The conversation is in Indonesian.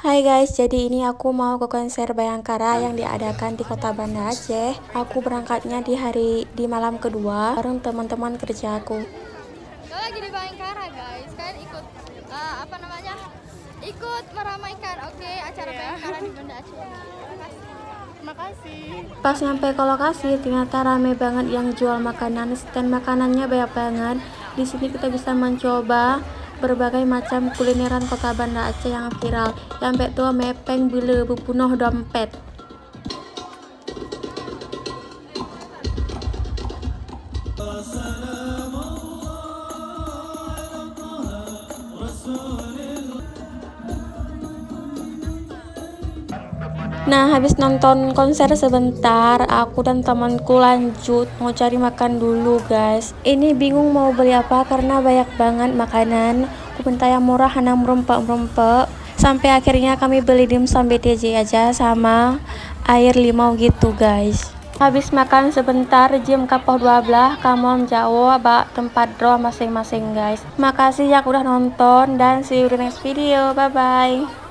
Hai guys, jadi ini aku mau ke konser Bayangkara yang diadakan di Kota Banda Aceh. Aku berangkatnya di malam kedua bareng teman-teman kerja aku. Kalau lagi di Bayangkara guys, kalian ikut ikut meramaikan acara Bayangkara di Banda Aceh. Terima kasih. Pas nyampe ke lokasi, ternyata rame banget yang jual makanan. Stand makanannya banyak banget. Di sini kita bisa mencoba berbagai macam kulineran Kota Banda Aceh yang viral. Sampai tua mepeng bile bepunuh dompet. Nah, habis nonton konser sebentar, aku dan temanku lanjut mau cari makan dulu, guys. Ini bingung mau beli apa karena banyak banget makanan. Aku minta yang murah, hanam merempek-merempek. Sampai akhirnya kami beli dimsum BTJ aja sama air limau gitu, guys. Habis makan sebentar, jam kapoh 12, kamu jauh bak tempat draw masing-masing, guys. Makasih yang udah nonton dan see you di next video. Bye-bye.